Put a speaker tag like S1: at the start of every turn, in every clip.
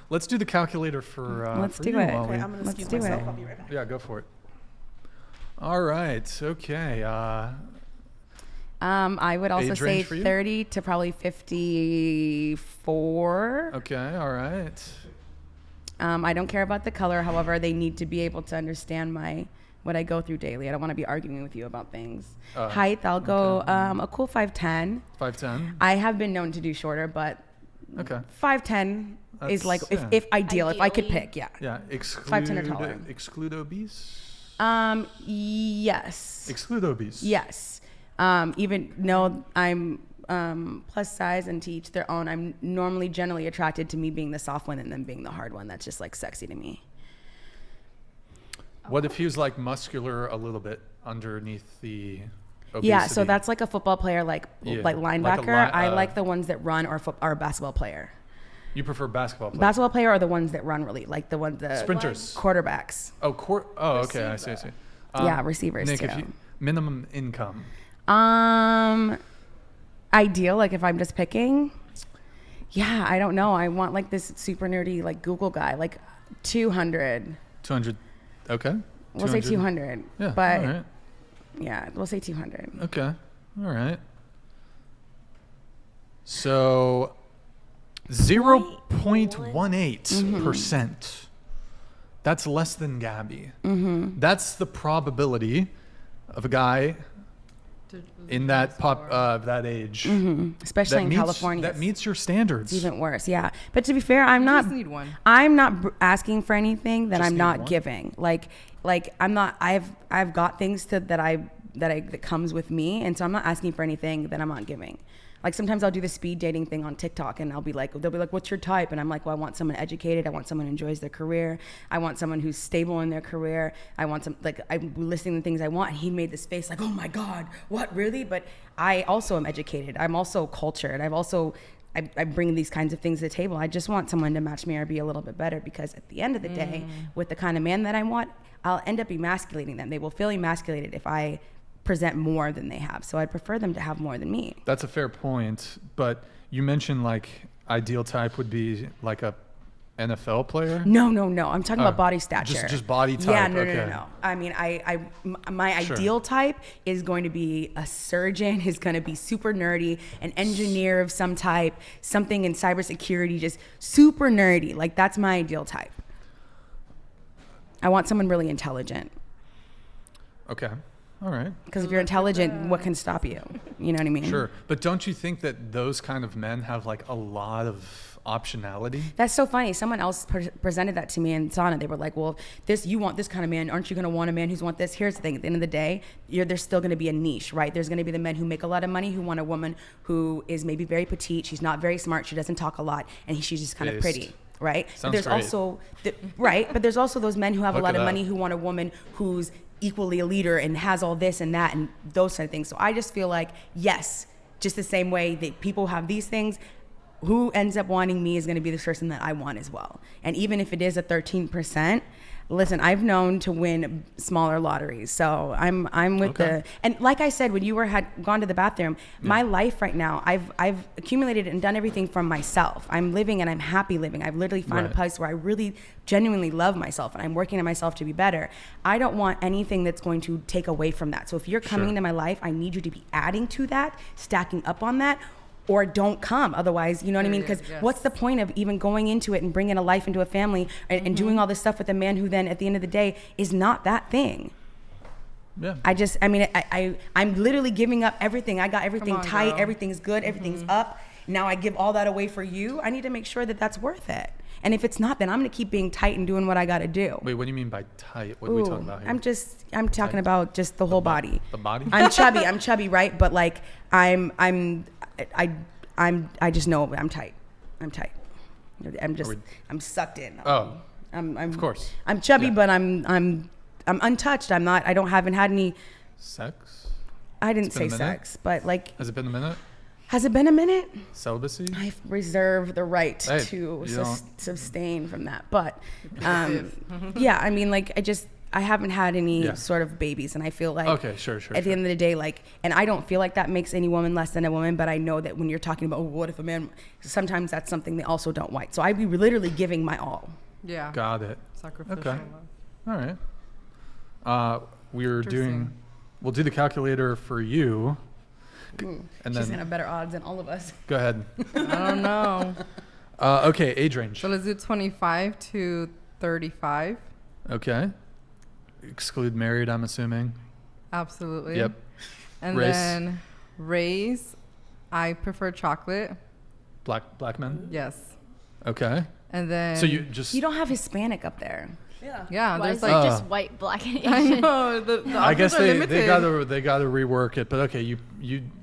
S1: Let's do the calculator for
S2: Let's
S1: for
S2: do
S1: you
S2: it.
S1: while
S3: Okay,
S1: we-
S3: I'm going to
S2: Let's
S3: excuse
S2: do
S3: myself.
S2: it.
S3: I'll be right back.
S1: Yeah, go for it. All right. Okay.
S2: I would also
S1: Age
S2: say
S1: range for you?
S2: 30 to probably 54.
S1: Okay. All right.
S2: I don't care about the color. However, they need to be able to understand what I go through daily. I don't want to be arguing with you about things. Height, I'll go a cool 5'10".
S1: 5'10".
S2: I have been known to do shorter, but
S1: Okay.
S2: 5'10" is
S1: That's-
S2: like
S1: yeah.
S2: if ideal, if I could
S3: Ideally.
S2: pick, yeah.
S1: Yeah. Exclude
S2: 5'10" or taller.
S1: Exclude obese.
S2: Yes.
S1: Exclude obese.
S2: Yes. Even though I'm plus size and to each their own, I'm normally generally attracted to me being the soft one and them being the hard one. That's just like sexy to me.
S1: What if he was like muscular a little bit underneath the obesity?
S2: Yeah, so that's like a football player, like
S1: Yeah,
S2: like
S1: like a
S2: linebacker. I like the ones that run, or a basketball player.
S1: You prefer basketball players?
S2: Basketball player are the ones that run really, like the
S1: Sprinters.
S2: quarterbacks.
S1: Oh, okay. I see.
S2: Yeah, receivers
S1: Nick,
S2: too.
S1: if you, minimum income.
S2: Ideal, like if I'm just picking. Yeah, I don't know. I want like this super nerdy like Google guy, like 200.
S1: 200. Okay.
S2: We'll say 200.
S1: Yeah.
S2: But
S1: all right.
S2: yeah, we'll say 200.
S1: Okay. All right. So 0.18%. That's less than Gabby. That's the probability of a guy in that that age.
S2: Especially in
S1: meets,
S2: California.
S1: That meets your standards.
S2: It's even worse, yeah. But to be fair, I'm not.
S3: just need one.
S2: I'm not asking for anything that
S1: Just
S2: I'm
S1: need
S2: not
S1: one?
S2: giving. Like I'm not. I've got things that comes with me, and so I'm not asking for anything that I'm not giving. Like sometimes I'll do the speed dating thing on TikTok, and they'll be like, "What's your type?" And I'm like, "Well, I want someone educated. I want someone who enjoys their career. I want someone who's stable in their career. I want some I'm listening to things I want." And he made this face like, "Oh my God, what really?" But I also am educated. I'm also cultured. I bring these kinds of things to the table. I just want someone to match me or be a little bit better, because at the end of the day, with the kind of man that I want, I'll end up emasculating them. They will feel emasculated if I present more than they have. So I'd prefer them to have more than me.
S1: That's a fair point. But you mentioned like ideal type would be like a NFL player.
S2: No. I'm talking about body stature.
S1: Just body type.
S2: Yeah, no.
S1: Okay.
S2: I mean, my
S1: Sure.
S2: ideal type is going to be a surgeon, is going to be super nerdy, an engineer of some type, something in cybersecurity, just super nerdy. Like that's my ideal type. I want someone really intelligent.
S1: Okay. All right.
S2: Because if you're intelligent, what can stop you? You know what I mean?
S1: Sure. But don't you think that those kind of men have like a lot of optionality?
S2: That's so funny. Someone else presented that to me in sauna. They were like, "Well, you want this kind of man. Aren't you going to want a man who's want this?" Here's the thing. At the end of the day, there's still going to be a niche, right? There's going to be the men who make a lot of money who want a woman who is maybe very petite. She's not very smart. She doesn't talk a lot. And she's just kind of pretty. Right.
S1: Sounds
S2: But there's
S1: great.
S2: also but there's also those men who have
S1: Look
S2: a lot
S1: at
S2: of
S1: that.
S2: money who want a woman who's equally a leader and has all this and that and those kind of things. So I just feel like, yes, just the same way that people have these things, who ends up wanting me is going to be the person that I want as well. And even if it is a 13%, listen, I've known to win smaller lotteries. So I'm with
S1: Okay.
S2: and like I said, when you had gone to the bathroom, my life right now, I've accumulated and done everything from myself. I'm living and I'm happy living. I've literally found a
S1: Right.
S2: place where I really genuinely love myself and I'm working on myself to be better. I don't want anything that's going to take away from that. So if you're coming
S1: Sure.
S2: into my life, I need you to be adding to that, stacking up on that, or don't come. Otherwise, you know what I mean? Because
S3: Yes.
S2: what's the point of even going into it and bringing a life into a family and doing all this stuff with a man who then at the end of the day is not that thing?
S1: Yeah.
S2: I'm literally giving up everything. I got everything
S3: on,
S2: tight.
S3: girl.
S2: Everything's good. Everything's up. Now I give all that away for you. I need to make sure that that's worth it. And if it's not, then I'm going to keep being tight and doing what I got to do.
S1: Wait, what do you mean by tight? What are we talking about here?
S2: I'm talking about just the whole body.
S1: The body?
S2: I'm chubby, right? But like I just know I'm tight. I'm sucked in.
S1: Oh,
S2: I'm
S1: of course.
S2: I'm chubby,
S1: Yeah.
S2: but I'm untouched. Haven't had any.
S1: Sex?
S2: I didn't
S1: It's been
S2: say
S1: a minute?
S2: sex, but like,
S1: Has it been a minute?
S2: has it been a minute?
S1: Celibacy?
S2: I reserve the right
S1: Hey,
S2: to
S1: you don't-
S2: sustain from that. But yeah, I mean, like, I haven't had any sort of babies, and I feel like
S1: sure.
S2: At the end of the day, like, and I don't feel like that makes any woman less than a woman, but I know that when you're talking about what if a man, sometimes that's something they also don't white. So I'd be literally giving my all.
S3: Yeah.
S1: Got it.
S3: Sacrificial.
S1: Okay. All right. We'll do the calculator for you.
S2: And
S1: then
S2: she's gonna have better odds than all of us.
S1: Go ahead.
S3: I don't know.
S1: Okay, age range.
S3: So let's do 25 to 35.
S1: Okay. Exclude married, I'm assuming.
S3: Absolutely.
S1: Yep.
S3: And
S1: Race?
S3: then race, I prefer chocolate.
S1: Black men?
S3: Yes.
S1: Okay.
S3: And then
S1: So you
S2: don't have Hispanic up there.
S3: Yeah,
S4: Why
S3: there's
S4: is
S3: like
S4: it just white, black, and Asian?
S3: I know the
S1: I guess
S3: options are
S1: they
S3: limited.
S1: gotta rework it, but okay,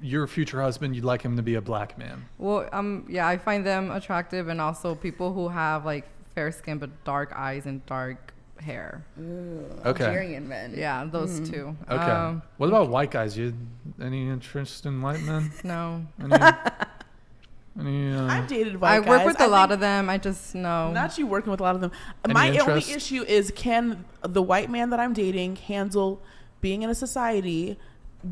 S1: your future husband, you'd like him to be a black man.
S3: Well, yeah, I find them attractive, and also people who have like fair skin but dark eyes and dark hair.
S2: Ooh,
S1: Okay.
S2: Algerian men.
S3: Yeah, those two.
S1: Okay. What about white guys? You any interest in white men?
S3: No.
S5: I've dated white
S3: I
S5: guys.
S3: work with a lot
S5: think
S3: of them. I just know.
S5: Not you working with a lot of them.
S1: Any
S5: My
S1: interest?
S5: only issue is, can the white man that I'm dating handle being in a society,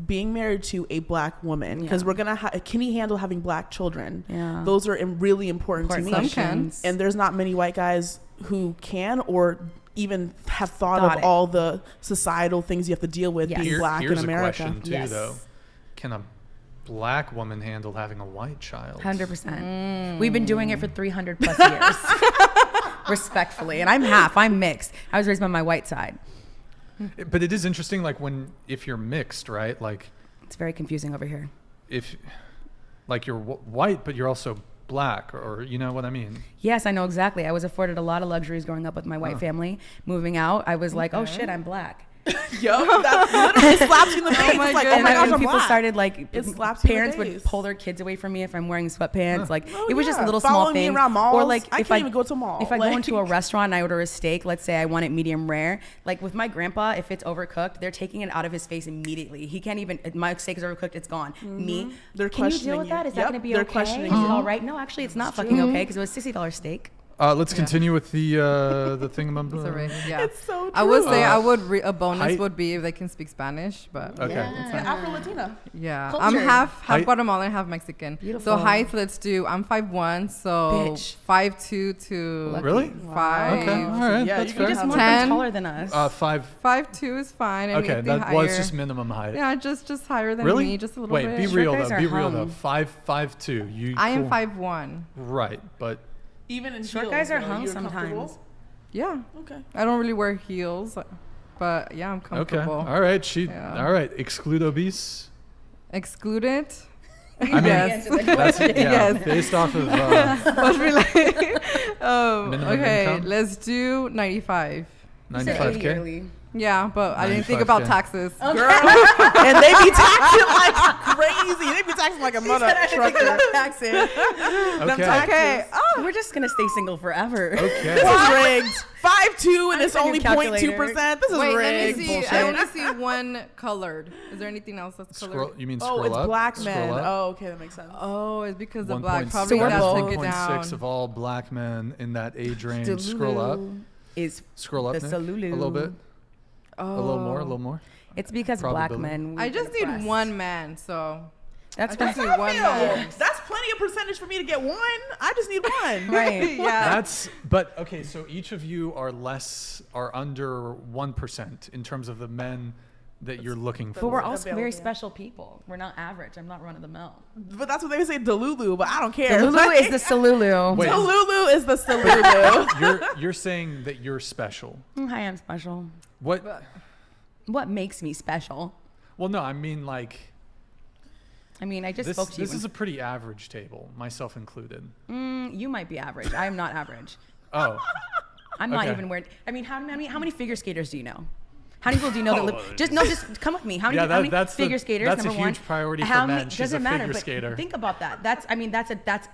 S5: being married to a black woman? Because we're gonna. Can he handle having black children?
S2: Yeah.
S5: Those are really important to me.
S3: Some can.
S5: And there's not many white guys who can or even have thought
S2: Got
S5: of
S2: it.
S5: all the societal things you have to deal with
S2: Yes.
S5: being black in
S1: Here's
S5: America.
S1: a question too,
S2: Yes.
S1: though. Can a black woman handle having a white child?
S2: 100%. We've been doing it for 300 plus years. Respectfully. And I'm mixed. I was raised by my white side.
S1: But it is interesting, like if you're mixed, right? Like
S2: It's very confusing over here.
S1: if like you're white, but you're also black, or you know what I mean?
S2: Yes, I know exactly. I was afforded a lot of luxuries growing up with my white family. Moving out, I was like, oh shit, I'm black.
S5: Yo, that literally slaps you in the face.
S3: my
S5: It's like,
S3: goodness.
S5: oh my gosh,
S2: and
S5: I'm
S2: people
S5: black.
S2: started like,
S5: It slaps you in the
S2: parents would
S5: face.
S2: pull their kids away from me if I'm wearing sweatpants. Like
S5: Oh,
S2: it was just
S5: yeah.
S2: little small
S5: Following me
S2: things.
S5: around malls.
S2: Or like
S5: I
S2: if
S5: can't even go to a mall.
S2: If I go
S5: Like-
S2: into a restaurant and I order a steak, let's say I want it medium rare. Like with my grandpa, if it's overcooked, they're taking it out of his face immediately. He can't even. My steak is overcooked. It's gone. Me,
S5: They're
S2: can you deal
S5: questioning
S2: with
S5: you.
S2: that? Is that
S5: Yep,
S2: going to be
S5: they're
S2: okay?
S5: questioning
S2: Is it
S5: you.
S2: all right? No, actually, it's not fucking okay because it was $60 steak.
S1: Let's continue with the thing about
S3: It's already, yeah.
S5: It's so true.
S3: I would say a bonus
S1: height-
S3: would be if they can speak Spanish, but
S1: Okay.
S5: Afro-Latina.
S3: yeah,
S2: Culture.
S3: I'm half
S1: Height-
S3: Guatemalan, half Mexican.
S2: Beautiful.
S3: So height, let's do. I'm 5'1", so
S2: Bitch.
S3: 5'2" to
S2: Lucky.
S1: Really?
S3: 5.
S1: Okay, all right,
S5: Yeah,
S1: that's
S5: you
S1: fair.
S5: can
S2: Just more
S3: 10.
S2: taller than us.
S3: 5'2" is fine.
S1: Okay,
S3: Anything
S1: that
S3: higher.
S1: was just minimum height.
S3: Yeah, just higher than
S1: Really?
S3: me, just a little
S1: Wait,
S3: bit.
S1: be
S2: Short
S1: real
S2: guys
S1: though.
S2: are
S1: Be real though.
S2: hung.
S1: 5'2". You.
S3: I am
S1: cool.
S3: 5'1".
S1: Right, but
S5: Even in
S2: Short
S5: heels,
S2: guys are
S5: though,
S2: hung
S5: you're
S2: sometimes.
S5: comfortable?
S3: Yeah,
S5: Okay.
S3: I don't really wear heels, but yeah, I'm
S1: okay.
S3: comfortable.
S1: All right,
S3: Yeah.
S1: all right. Exclude obese.
S3: Exclude it.
S1: I mean,
S3: Yes.
S1: that's
S3: Yes.
S1: based off of.
S3: Must be like,
S1: Minimum
S3: okay,
S1: income?
S3: let's do 95.
S1: 95K.
S3: Yeah, but I didn't think
S1: 95K.
S3: about taxes.
S5: Girl. And they be taxing like crazy. They be taxing like a mother trucker.
S1: Okay.
S3: Okay.
S2: We're just gonna stay single forever.
S1: Okay.
S5: This is rigged. 5'2" and it's
S2: I'm
S5: only
S2: taking a calculator.
S5: 0.2%. This is
S3: Wait,
S5: rigged.
S3: let me see. I only see one colored. Is there anything else that's colored?
S1: Scroll. You mean
S5: Oh,
S1: scroll
S5: it's
S1: up?
S5: black
S1: Scroll
S5: men.
S1: up.
S5: Oh, okay, that makes sense.
S3: Oh, it's because of
S1: 1.6
S3: black. Probably
S2: So we're
S3: that
S2: both-
S3: took it down.
S1: 1.6 of all black men in that age range. Scroll up.
S2: Is
S1: Scroll up,
S2: the
S1: Nick,
S2: Salulu.
S1: a little bit.
S3: Oh.
S1: A little more. A little more.
S2: It's because black
S1: Probability.
S2: men.
S3: I
S2: we've
S3: just
S2: been
S3: need
S2: oppressed.
S3: one man, so
S2: That's
S3: I
S2: fine.
S3: just need one man.
S5: That's plenty of percentage for me to get one. I just need one.
S2: Right.
S3: Yeah.
S1: That's. But okay. So each of you are under 1% in terms of the men that you're looking
S2: But
S1: for.
S2: we're also very
S5: available.
S2: special people. We're not average. I'm not run of the mill.
S5: But that's what they say, Delulu, but I don't care.
S2: The Lulu is the Salulu.
S1: Wait.
S5: Delulu is the Salulu.
S1: You're saying that you're special.
S2: Hi, I'm special.
S1: What?
S2: What makes me special?
S1: Well, no. I mean, like
S2: I mean, I just
S1: this.
S2: spoke to you.
S1: This is a pretty average table, myself included.
S2: You might be average. I am not average.
S1: Oh.
S2: I'm not
S1: Okay.
S2: even wearing. I mean, how many figure skaters do you know? How many people do you know that live? Just come with me. How many,
S1: Yeah,
S2: how many
S1: that's
S2: figure
S1: the-
S2: skaters?
S1: that's a
S2: number
S1: huge
S2: one.
S1: priority
S2: How
S1: for
S2: many-
S1: men. She's
S2: doesn't
S1: a
S2: matter,
S1: figure
S2: but
S1: skater.
S2: think about that.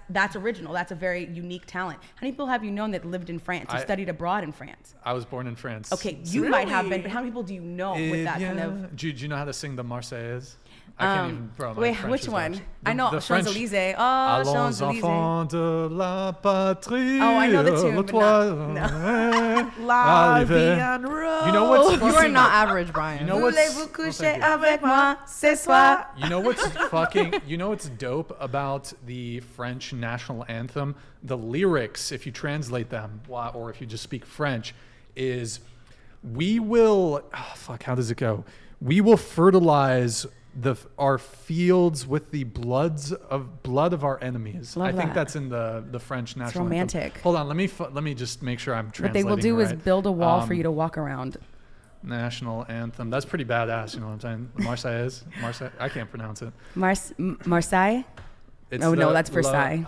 S2: That's original. That's a very unique talent. How many people have you known that lived in France or
S1: I-
S2: studied abroad in France?
S1: I was born in France.
S2: Okay, you might have been,
S5: Really?
S2: but how many people do you know with that kind of?
S1: Do you know how to sing the Marseillaise? I can't even throw my
S2: Wait,
S1: French
S2: which
S1: is
S2: one?
S1: much.
S2: I know
S1: the French.
S2: Champs-Élysées. Oh,
S1: Allons
S2: Champs-Élysées.
S1: enfants de la patrie.
S2: Oh, I know the tune,
S1: le
S2: but
S1: toit-
S5: La vie
S1: Arrivé.
S5: en rose.
S1: You know what's
S3: You are
S1: fucking-
S3: not average, Brian.
S1: You know what's
S2: Voulez-vous
S1: oh,
S2: coucher
S1: thank you.
S2: avec moi ce soir?
S1: You know what's fucking, you know what's dope about the French national anthem? The lyrics, if you translate them, or if you just speak French, is we will, how does it go? We will fertilize our fields with the blood of our enemies.
S2: Love
S1: I think
S2: that.
S1: that's in the French national
S2: romantic.
S1: anthem. Hold on, let me just make sure I'm
S2: What
S1: translating
S2: they will do is
S1: right.
S2: build a wall for you to walk around.
S1: National anthem. That's pretty badass, you know what I'm saying? Marseillaise. I can't pronounce it.
S2: Marseille?
S1: It's
S2: Oh, no, that's Versailles.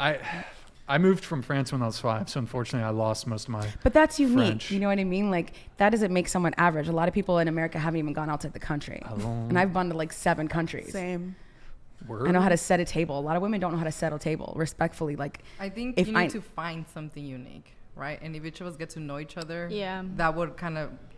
S1: I moved from France when I was 5, so unfortunately I lost most of my
S2: But that's unique.
S1: French.
S2: You know what I mean? Like, that doesn't make someone average. A lot of people in America haven't even gone outside the country. And I've gone to like 7 countries.
S5: Same.
S1: word.
S2: I know how to set a table. A lot of women don't know how to set a table. Respectfully, like,
S3: I think
S2: if
S3: you need to find something unique, right? And if each of us get to know each other,
S4: Yeah.
S3: that would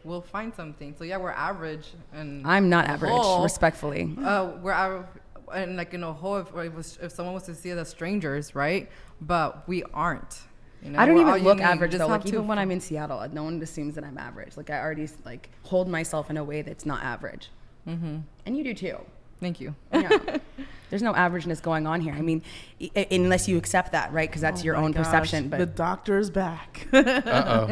S3: we'll find something. So yeah, we're average, and
S2: I'm not average,
S3: Oh.
S2: respectfully.
S3: we're average, and like whole if someone was to see us as strangers, right? But we aren't. You know,
S2: I don't
S3: we're
S2: even
S3: all
S2: look
S3: unique.
S2: average
S3: Just
S2: though.
S3: have
S2: Like even
S3: to
S2: when I'm in Seattle, no one assumes that I'm average. Like I already like hold myself in a way that's not average. Mm-hmm. And you do too.
S3: Thank you.
S2: Yeah. There's no averageness going on here. I mean, unless you accept that, right? Because that's your
S5: Oh my
S2: own
S5: gosh,
S2: perception. But
S5: the doctor's back.
S1: Uh-oh.